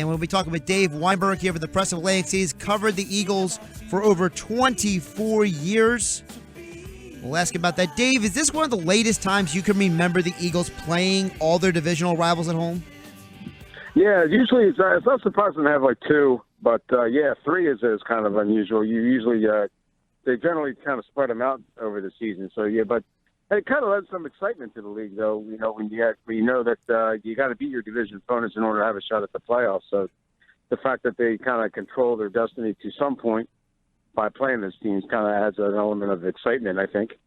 And we'll be talking with Dave Weinberg here for the Press of Atlantic City. He's covered the Eagles for over 24 years. We'll ask about that. Dave, is this one of the latest times you can remember the Eagles playing all their divisional rivals at home? Yeah, usually it's not surprising to have like two, but yeah, three is kind of unusual. You usually they generally kind of spread them out over the season. So yeah, but it kind of adds some excitement to the league, though. You know, when you know that you got to beat your division opponents in order to have a shot at the playoffs. So the fact that they kind of control their destiny to some point by playing those teams kind of adds an element of excitement, I think.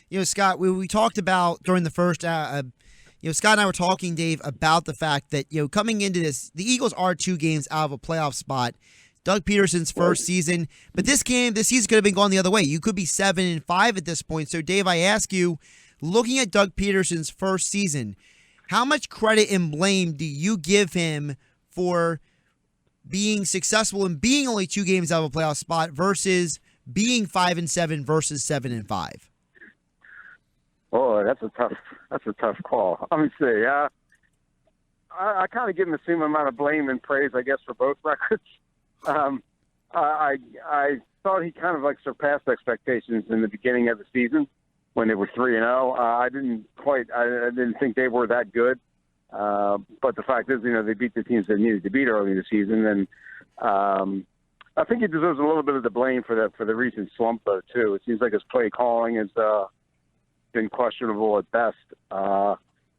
You know, Scott, we talked about during the first. Scott and I were talking, Dave, about the fact that, coming into this, the Eagles are 2 games out of a playoff spot. Doug Pederson's first season, but this season could have been going the other way. You could be 7-5 at this point. So, Dave, I ask you, looking at Doug Pederson's first season, how much credit and blame do you give him for being successful and being only 2 games out of a playoff spot versus being 5-7 versus 7-5? Oh, that's a tough call. Let me see. I kind of give him the same amount of blame and praise, I guess, for both records. I thought he kind of like surpassed expectations in the beginning of the season when they were 3-0. I didn't think they were that good. But the fact is, they beat the teams they needed to beat early in the season, and I think he deserves a little bit of the blame for the recent slump, though, too. It seems like his play calling is been questionable at best.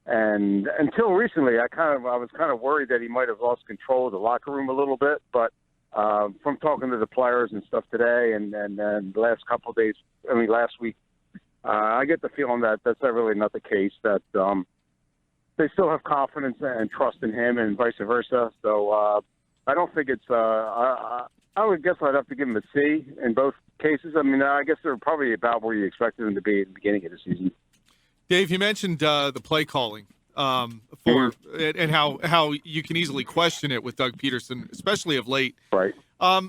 And until recently, I was kind of worried that he might have lost control of the locker room a little bit. But from talking to the players and stuff today and the last couple of days, last week, I get the feeling that that's really not the case, that they still have confidence and trust in him and vice versa. So I don't think it's I would guess I'd have to give him a C in both cases. I guess they're probably about where you expected them to be at the beginning of the season. Dave, you mentioned the play calling and how you can easily question it with Doug Pederson, especially of late. Right.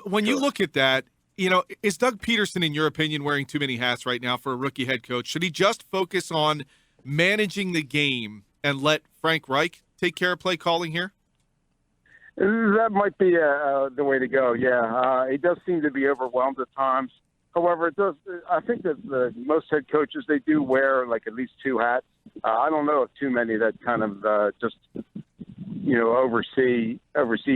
When you look at that, is Doug Pederson, in your opinion, wearing too many hats right now for a rookie head coach? Should he just focus on managing the game and let Frank Reich take care of play calling here? That might be the way to go. Yeah, he does seem to be overwhelmed at times. However, I think that most head coaches, they do wear like at least 2 hats. I don't know of too many that kind of just oversee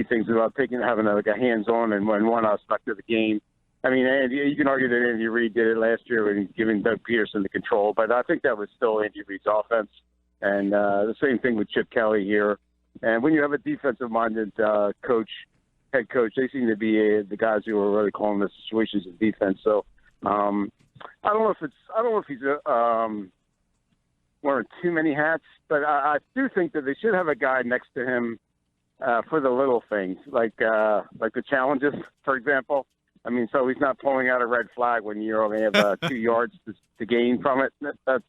things without having a hands-on and one aspect of the game. You can argue that Andy Reid did it last year when giving Doug Pederson the control, but I think that was still Andy Reid's offense. And the same thing with Chip Kelly here. And when you have a defensive-minded head coach, they seem to be the guys who are really calling the situations in defense. So I don't know if he's wearing too many hats, but I do think that they should have a guy next to him for the little things, like the challenges, for example. So he's not pulling out a red flag when you only have 2 yards to gain from it. That's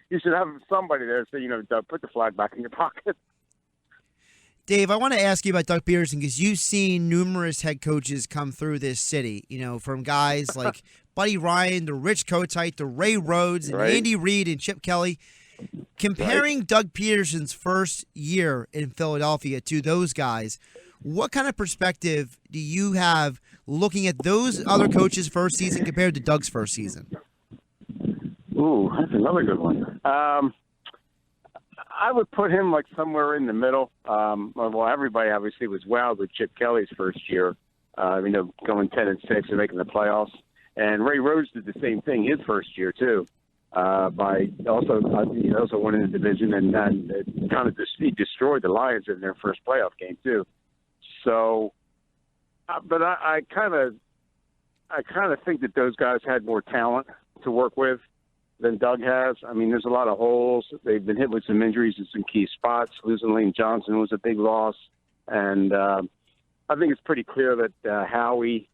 you should have somebody there say, Doug, put the flag back in your pocket. Dave, I want to ask you about Doug Pederson because you've seen numerous head coaches come through this city, from guys like Buddy Ryan to Rich Kotite to Ray Rhodes and Andy Reid and Chip Kelly. Comparing Doug Pederson's first year in Philadelphia to those guys, what kind of perspective do you have looking at those other coaches' first season compared to Doug's first season? Ooh, that's another good one. I would put him like somewhere in the middle. Everybody obviously was wowed with Chip Kelly's first year, going 10-6 and making the playoffs. And Ray Rhodes did the same thing his first year too. By also winning the division and kind of he destroyed the Lions in their first playoff game too. So, but I kind of think that those guys had more talent to work with than Doug has. There's a lot of holes. They've been hit with some injuries in some key spots. Losing Lane Johnson was a big loss. And I think it's pretty clear that Howie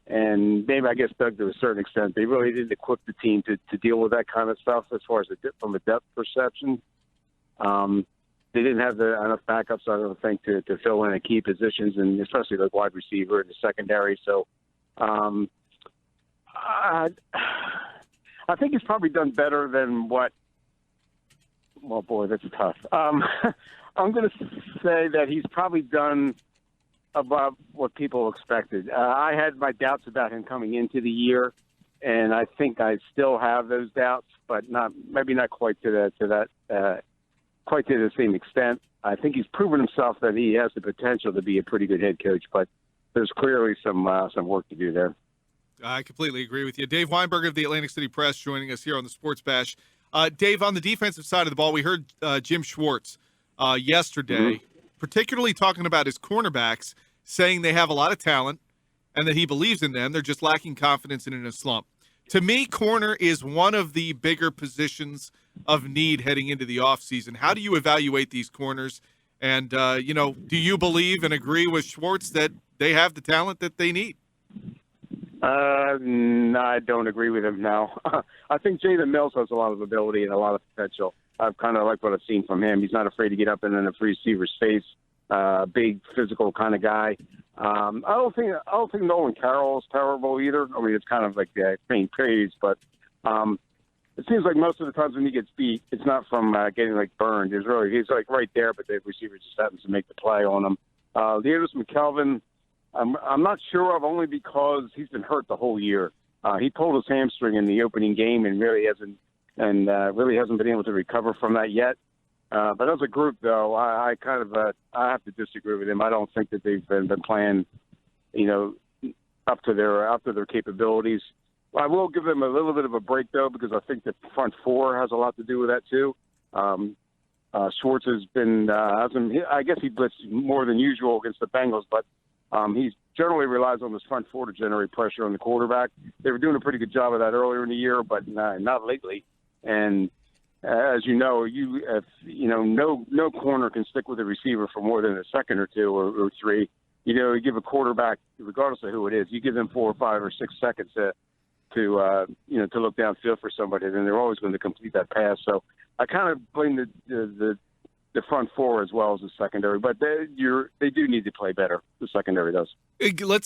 and maybe I guess Doug to a certain extent, they really didn't equip the team to deal with that kind of stuff as far as from a depth perception. They didn't have enough backups, I don't think, to fill in at key positions, and especially like wide receiver in the secondary. So I think he's probably done better than what Well, boy, that's tough. I'm going to say that he's probably done above what people expected. I had my doubts about him coming into the year, and I think I still have those doubts, but maybe not quite to the same extent. I think he's proven himself that he has the potential to be a pretty good head coach, but there's clearly some work to do there. I completely agree with you. Dave Weinberg of the Atlantic City Press joining us here on the Sports Bash. Dave, on the defensive side of the ball, we heard Jim Schwartz yesterday, particularly talking about his cornerbacks, saying they have a lot of talent and that he believes in them. They're just lacking confidence and in a slump. To me, corner is one of the bigger positions of need heading into the offseason. How do you evaluate these corners? And, do you believe and agree with Schwartz that they have the talent that they need? No, I don't agree with him now. I think Jalen Mills has a lot of ability and a lot of potential. I've kind of liked what I've seen from him. He's not afraid to get up in a free receiver's face, big physical kind of guy. I don't think Nolan Carroll is terrible either. I mean, it's kind of like faint praise, but it seems like most of the times when he gets beat, it's not from getting burned. He's like right there, but the receiver just happens to make the play on him. Leodis McKelvin, I'm not sure of, only because he's been hurt the whole year. He pulled his hamstring in the opening game and really hasn't been able to recover from that yet. But as a group, though, I have to disagree with him. I don't think that they've been playing, up to their capabilities. I will give them a little bit of a break, though, because I think the front four has a lot to do with that too. Schwartz has been, I guess he blitzed more than usual against the Bengals, but he generally relies on his front four to generate pressure on the quarterback. They were doing a pretty good job of that earlier in the year, but not lately. And as you know, no corner can stick with a receiver for more than a second or two or three. You give a quarterback, regardless of who it is, you give them 4 or 5 or 6 seconds to look downfield for somebody, then they're always going to complete that pass. So I kind of blame the front four as well as the secondary, but they do need to play better. The secondary does.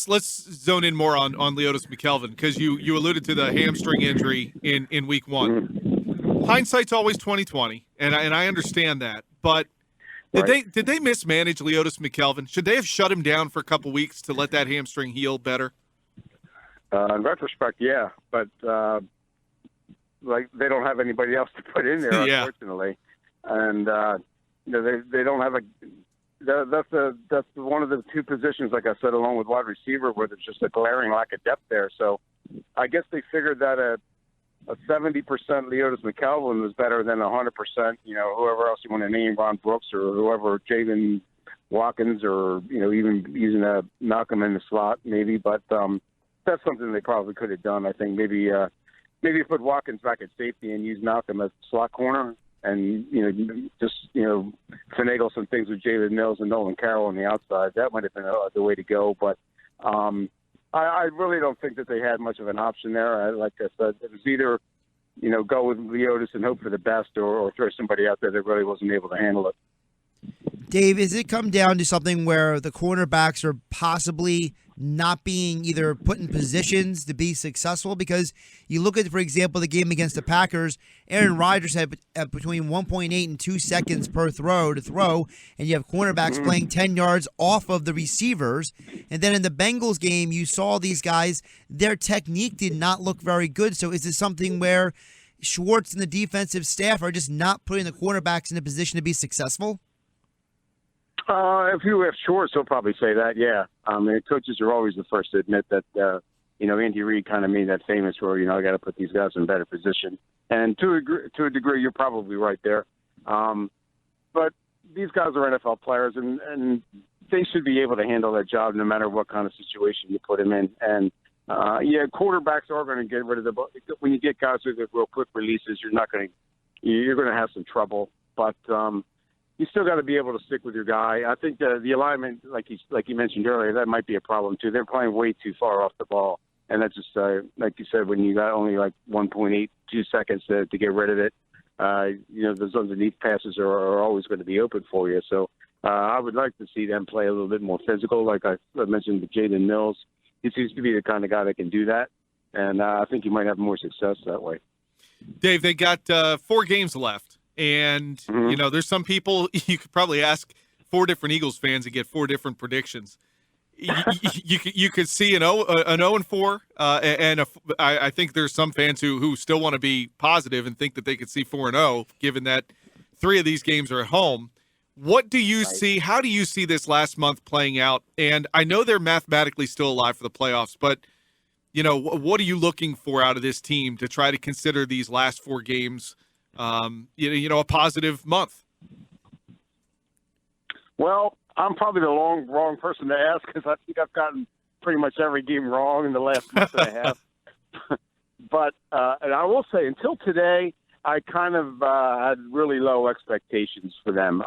Let's zone in more on Leodis McKelvin, because you alluded to the hamstring injury in week one. Mm-hmm. Hindsight's always 20/20, and I understand that, but did they mismanage Leodis McKelvin? Should they have shut him down for a couple weeks to let that hamstring heal better? In retrospect, yeah, but they don't have anybody else to put in there, unfortunately, and they don't have that's one of the two positions, like I said, along with wide receiver, where there's just a glaring lack of depth there. So I guess they figured that a 70% Leodis McKelvin was better than 100%, whoever else you want to name, Ron Brooks or whoever, Jalen Watkins, or, even using a Malcolm in the slot maybe. But that's something they probably could have done. I think maybe put Watkins back at safety and use Malcolm as slot corner, and finagle some things with Jalen Mills and Nolan Carroll on the outside. That might have been the way to go. But I really don't think that they had much of an option there. Like I said, it was either go with Leodis and hope for the best, or throw somebody out there that really wasn't able to handle it. Dave, is it come down to something where the cornerbacks are possibly not being either put in positions to be successful? Because you look at, for example, the game against the Packers, Aaron Rodgers had between 1.8 and 2 seconds per throw to throw, and you have cornerbacks playing 10 yards off of the receivers. And then in the Bengals game, you saw these guys, their technique did not look very good. So is this something where Schwartz and the defensive staff are just not putting the cornerbacks in a position to be successable? If you have Schwartz, he'll probably say that, yeah. Coaches are always the first to admit that, Andy Reid kind of made that famous where, I got to put these guys in better position. And to a degree, you're probably right there. But these guys are NFL players, and they should be able to handle that job no matter what kind of situation you put them in. And, quarterbacks are going to get rid of the ball. When you get guys with real quick releases, you're going to have some trouble. But you still got to be able to stick with your guy. I think the alignment, like you mentioned earlier, that might be a problem too. They're playing way too far off the ball, and that's just like you said, when you got only 1.82 seconds to get rid of it. Those underneath passes are always going to be open for you. So I would like to see them play a little bit more physical, like I mentioned with Jalen Mills. He seems to be the kind of guy that can do that, and I think he might have more success that way. Dave, they got 4 games left And, there's some people you could probably ask 4 different Eagles fans and get 4 different predictions. You could see an 0-4, and I think there's some fans who still want to be positive and think that they could see 4-0, given that 3 of these games are at home. What do you see? How do you see this last month playing out? And I know they're mathematically still alive for the playoffs, but what are you looking for out of this team to try to consider these last 4 games, a positive month? Well, I'm probably the wrong person to ask because I think I've gotten pretty much every game wrong in the last month and a half. But and I will say, until today, I kind of had really low expectations for them.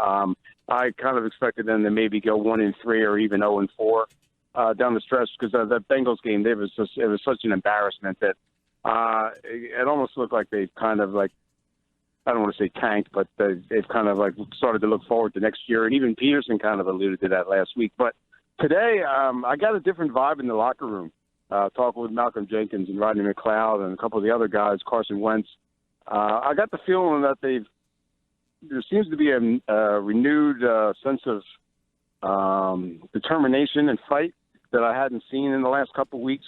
I kind of expected them to maybe go 1-3 or even 0-4 down the stretch because that Bengals game, it was such an embarrassment that it almost looked like they kind of like, I don't want to say tanked, but they've kind of like started to look forward to next year. And even Pederson kind of alluded to that last week. But today, I got a different vibe in the locker room. Talking with Malcolm Jenkins and Rodney McLeod and a couple of the other guys, Carson Wentz. I got the feeling that there seems to be a renewed sense of determination and fight that I hadn't seen in the last couple of weeks.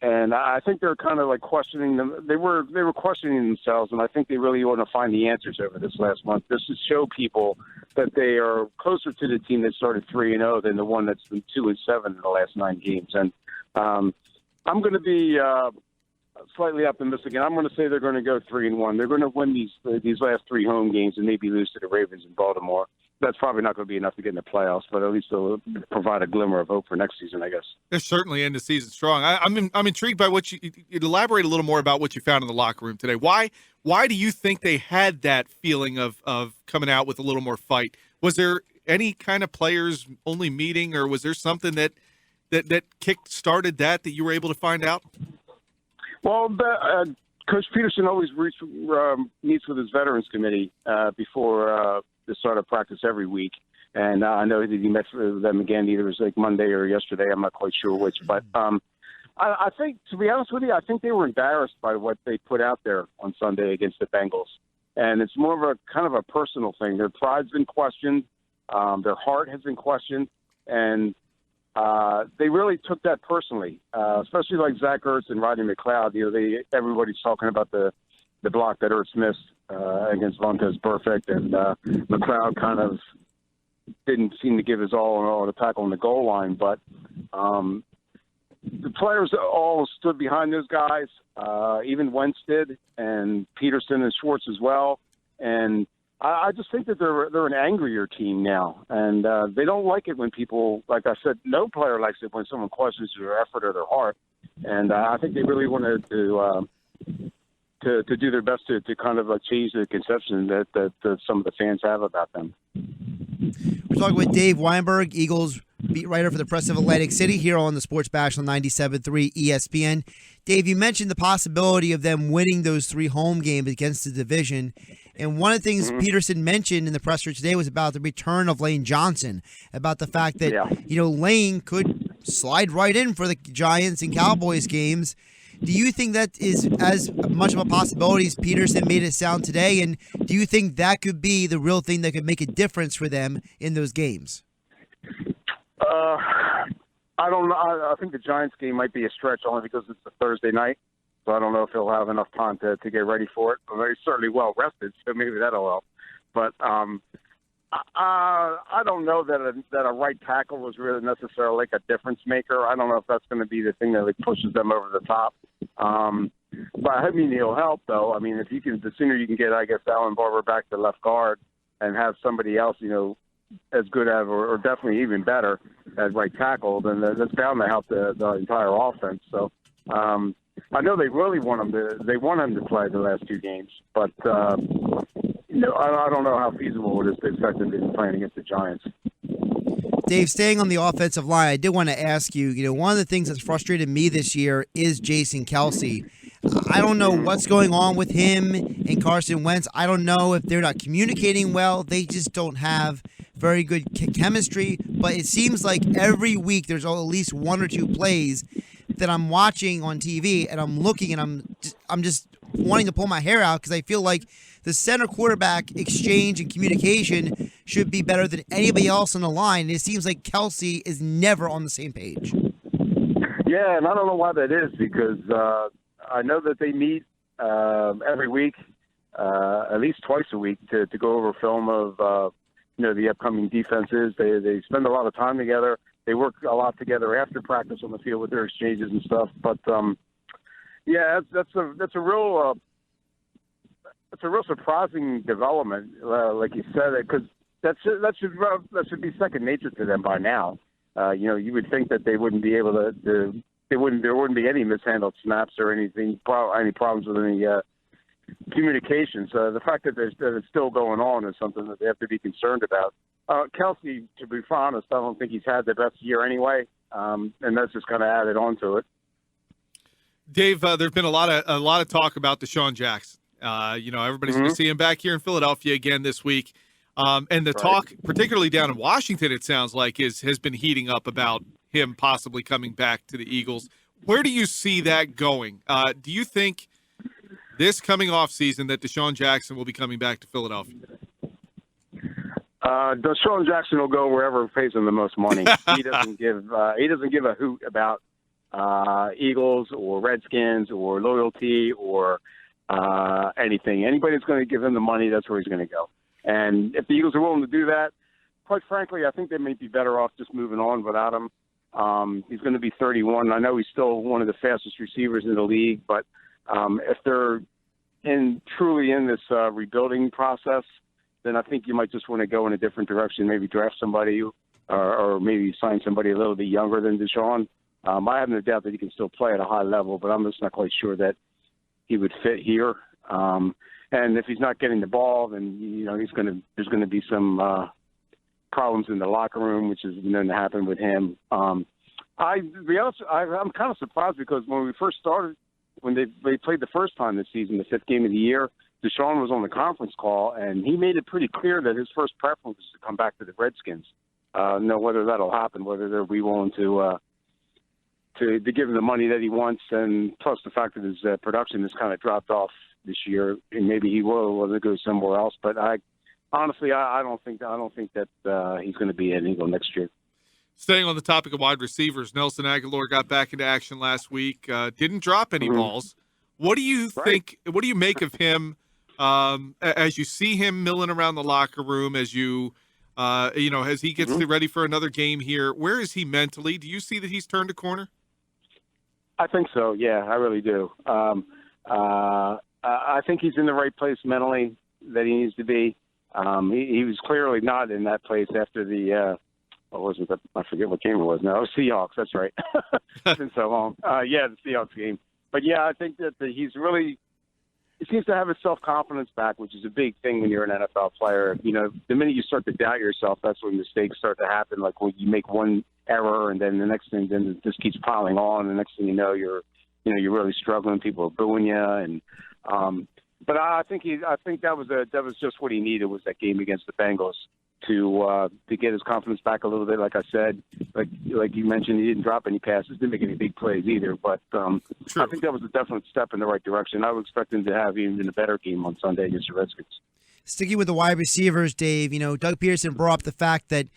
And I think they're kind of like questioning them. They were questioning themselves, and I think they really want to find the answers over this last month. Just to show people that they are closer to the team that started 3-0 than the one that's been 2-7 in the last 9 games. And I'm going to be slightly optimistic, and I'm going to say they're going to go 3-1. They're going to win these last 3 home games and maybe lose to the Ravens in Baltimore. That's probably not going to be enough to get in the playoffs, but at least they'll provide a glimmer of hope for next season, I guess. They're certainly end the season strong. I'm intrigued by what you elaborate a little more about what you found in the locker room today. Why do you think they had that feeling of coming out with a little more fight? Was there any kind of players only meeting, or was there something that kick-started that you were able to find out? Well, Coach Pederson always meets with his veterans committee before the start of practice every week. And I know that he met with them again, either it was like Monday or yesterday. I'm not quite sure which. But I think, to be honest with you, I think they were embarrassed by what they put out there on Sunday against the Bengals. And it's more of a kind of a personal thing. Their pride's been questioned. Their heart has been questioned. And they really took that personally, especially like Sxhwartz and Rodney McLeod. Everybody's talking about the block that Ertz missed against Vontaze Perfect, and McLeod kind of didn't seem to give his all on the tackle on the goal line. But the players all stood behind those guys. Even Wentz did, and Pederson and Schwartz as well. And I just think that they're an angrier team now, and they don't like it when people, like I said, no player likes it when someone questions their effort or their heart. And I think they really wanted to do their best to kind of change the conception that some of the fans have about them. We're talking with Dave Weinberg, Eagles beat writer for the Press of Atlantic City, here on the Sports Bash on 97.3 ESPN. Dave, you mentioned the possibility of them winning those 3 home games against the division. And one of the things Pederson mentioned in the presser today was about the return of Lane Johnson, about the fact that, Lane could slide right in for the Giants and Cowboys games. Do you think that is as much of a possibility as Pederson made it sound today? And do you think that could be the real thing that could make a difference for them in those games? I don't know. I think the Giants game might be a stretch only because it's a Thursday night. So I don't know if he'll have enough time to get ready for it. But he's certainly well rested, so maybe that'll help. But I don't know that a right tackle was really necessarily like a difference maker. I don't know if that's going to be the thing that pushes them over the top. But I mean, he'll help though. I mean, if you can, the sooner you can get, I guess, Alan Barber back to left guard and have somebody else, as good as or definitely even better at right tackle, then that's bound to help the entire offense. So I know they really want him to play the last 2 games, but I don't know how feasible it is to expect him to be playing against the Giants. Dave, staying on the offensive line, I did want to ask you, one of the things that's frustrated me this year is Jason Kelce. I don't know what's going on with him and Carson Wentz. I don't know if they're not communicating well. They just don't have very good chemistry. But it seems like every week there's at least 1 or 2 plays that I'm watching on TV and I'm looking and I'm just wanting to pull my hair out because I feel like the center quarterback exchange and communication should be better than anybody else on the line. And it seems like Kelsey is never on the same page. Yeah, and I don't know why that is, because I know that they meet every week, at least twice a week, to go over film of the upcoming defenses. They spend a lot of time together. They work a lot together after practice on the field with their exchanges and stuff. But that's a real surprising development, like you said, because that should be second nature to them by now. You would think that they wouldn't be able to there wouldn't be any mishandled snaps or anything, any problems with any communication. So the fact that it's still going on is something that they have to be concerned about. Kelsey, to be honest, I don't think he's had the best year anyway, and that's just kind of added on to it. Dave, there's been a lot of talk about DeSean Jackson. Everybody's going to see him back here in Philadelphia again this week. And the talk, particularly down in Washington, it sounds like, has been heating up about him possibly coming back to the Eagles. Where do you see that going? Do you think this coming off season that DeSean Jackson will be coming back to Philadelphia? DeSean Jackson will go wherever pays him the most money. He doesn't give a hoot about Eagles or Redskins or loyalty or anything. Anybody that's going to give him the money, that's where he's going to go. And if the Eagles are willing to do that, quite frankly, I think they may be better off just moving on without him. He's going to be 31. I know he's still one of the fastest receivers in the league, but if they're truly in this rebuilding process, then I think you might just want to go in a different direction, maybe draft somebody or maybe sign somebody a little bit younger than DeSean. I have no doubt that he can still play at a high level, but I'm just not quite sure that he would fit here. And if he's not getting the ball, then there's going to be some problems in the locker room, which is known to happen with him. I'm kind of surprised because when we first started, when they played the first time this season, the 5th game of the year, DeSean was on the conference call, and he made it pretty clear that his first preference was to come back to the Redskins. Whether that'll happen, whether they'll be willing to give him the money that he wants, and plus the fact that his production has kind of dropped off this year, and maybe he will go somewhere else. But I don't think that he's going to be an Eagle next year. Staying on the topic of wide receivers, Nelson Aguilar got back into action last week. Didn't drop any balls. What do you think? What do you make of him as you see him milling around the locker room? As as he gets ready for another game here, where is he mentally? Do you see that he's turned a corner? I think so. Yeah, I really do. I think he's in the right place mentally that he needs to be. He was clearly not in that place after the I forget what game it was now. Seahawks, that's right. It's been so long. The Seahawks game. But yeah, I think that he seems to have his self-confidence back, which is a big thing when you're an NFL player. The minute you start to doubt yourself, that's when mistakes start to happen. Like when you make one error and then the next thing, then it just keeps piling on. The next thing you know, you're really struggling. People are booing you. And, but I think that was just what he needed, was that game against the Bengals to get his confidence back a little bit. Like I said, like you mentioned, he didn't drop any passes, didn't make any big plays either. But I think that was a definite step in the right direction. I would expect him to have even a better game on Sunday against the Redskins. Sticking with the wide receivers, Dave, Doug Pederson brought up the fact that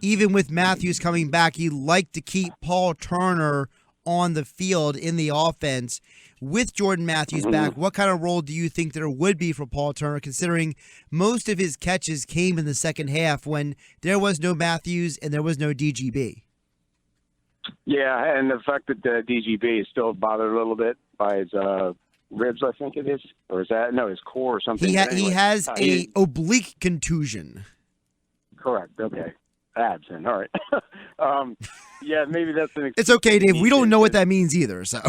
even with Matthews coming back, he liked to keep Paul Turner on the field in the offense. With Jordan Matthews back, what kind of role do you think there would be for Paul Turner, considering most of his catches came in the second half when there was no Matthews and there was no DGB? Yeah, and the fact that DGB is still bothered a little bit by his ribs, I think it is, or is that his core or something? He has a oblique contusion. Correct. Okay. Abs in. All right. Yeah, maybe that's an. It's okay, Dave. We don't know what that means either. So.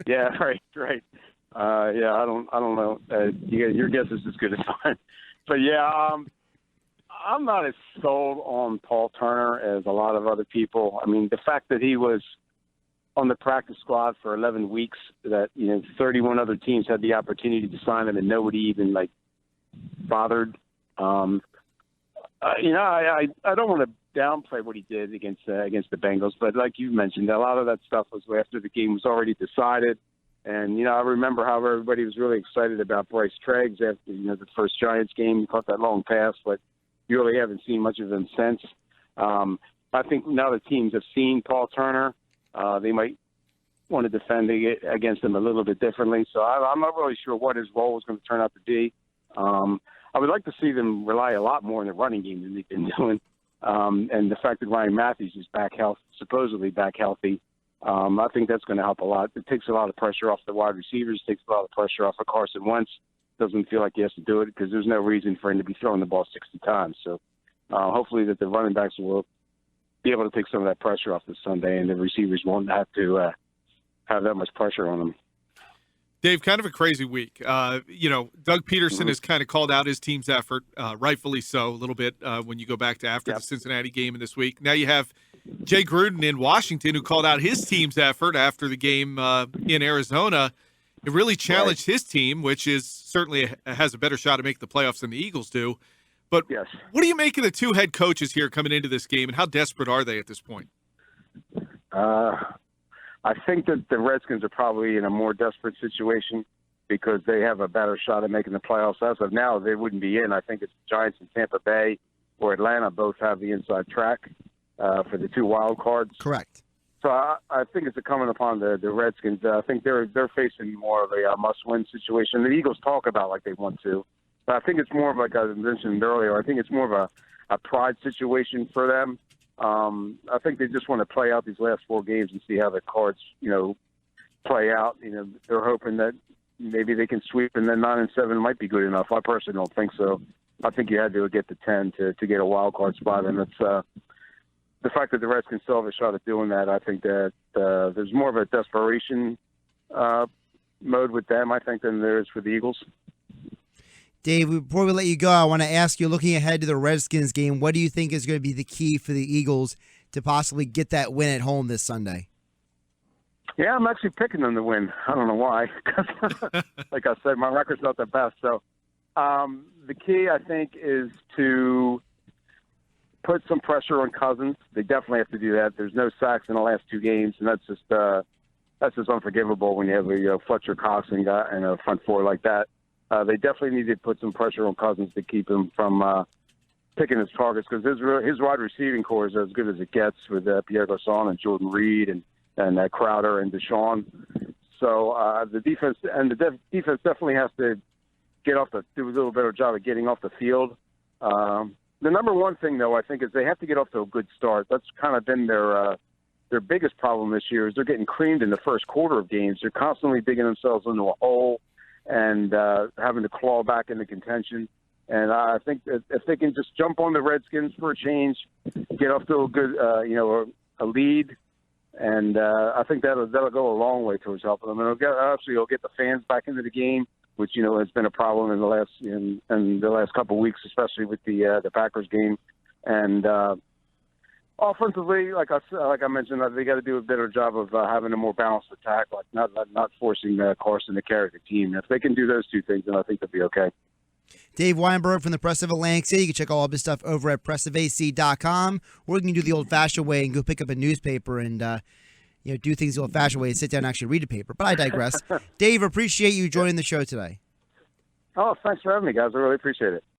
Yeah. Right. Yeah. I don't know. Your guess is as good as mine. But yeah, I'm not as sold on Paul Turner as a lot of other people. I mean, the fact that he was on the practice squad for 11 weeks, that 31 other teams had the opportunity to sign him, and nobody even bothered. I don't want to downplay what he did against the Bengals, but like you mentioned, a lot of that stuff was after the game was already decided. And, I remember how everybody was really excited about Bryce Treggs after, the first Giants game. He caught that long pass, but you really haven't seen much of him since. I think now the teams have seen Paul Turner. They might want to defend against him a little bit differently. So I'm not really sure what his role is going to turn out to be. I would like to see them rely a lot more on the running game than they've been doing. And the fact that Ryan Matthews is supposedly back healthy, I think that's going to help a lot. It takes a lot of pressure off the wide receivers, takes a lot of pressure off of Carson Wentz. Doesn't feel like he has to do it because there's no reason for him to be throwing the ball 60 times. So hopefully that the running backs will be able to take some of that pressure off this Sunday, and the receivers won't have to have that much pressure on them. Dave, kind of a crazy week. Doug Pederson has kind of called out his team's effort, rightfully so, a little bit when you go back to after the Cincinnati game in this week. Now you have Jay Gruden in Washington who called out his team's effort after the game in Arizona. It really challenged his team, which is certainly has a better shot to make the playoffs than the Eagles do. But what do you make of the two head coaches here coming into this game, and how desperate are they at this point? I think that the Redskins are probably in a more desperate situation because they have a better shot at making the playoffs. As of now, they wouldn't be in. I think it's the Giants and Tampa Bay or Atlanta both have the inside track for the two wild cards. Correct. So I think it's coming upon the Redskins. I think they're facing more of a must-win situation. The Eagles talk about like they want to. But I think it's more of, like I mentioned earlier, I think it's more of a pride situation for them. I think they just want to play out these last four games and see how the cards, play out. They're hoping that maybe they can sweep, and then 9-7 might be good enough. I personally don't think so. I think you had to get to 10 to get a wild card spot, and it's the fact that the Redskins still have a shot at doing that. I think that there's more of a desperation mode with them, I think, than there is for the Eagles. Dave, before we let you go, I want to ask you, looking ahead to the Redskins game, what do you think is going to be the key for the Eagles to possibly get that win at home this Sunday? Yeah, I'm actually picking them to win. I don't know why. 'Cause like I said, my record's not the best. So the key, I think, is to put some pressure on Cousins. They definitely have to do that. There's no sacks in the last two games, and that's just unforgivable when you have a Fletcher Cox and a front four like that. They definitely need to put some pressure on Cousins to keep him from picking his targets because his wide receiving core is as good as it gets with Pierre Garçon and Jordan Reed and Crowder and DeSean. So the defense defense definitely has to do a little better job of getting off the field. The number one thing, though, I think, is they have to get off to a good start. That's kind of been their biggest problem this year is they're getting creamed in the first quarter of games. They're constantly digging themselves into a hole and having to claw back into contention. And I think that if they can just jump on the Redskins for a change, get off to a good, a lead, and I think that'll go a long way towards helping them. And it'll get the fans back into the game, which has been a problem in the last couple of weeks, especially with the Packers game. And offensively, like I mentioned, they got to do a better job of having a more balanced attack, like not forcing Carson to carry the team. If they can do those two things, then I think they'll be okay. Dave Weinberg from the Press of Atlantic City. You can check all of his stuff over at pressofac.com, or you can do the old-fashioned way and go pick up a newspaper and do things the old-fashioned way and sit down and actually read a paper. But I digress. Dave, appreciate you joining the show today. Oh, thanks for having me, guys. I really appreciate it.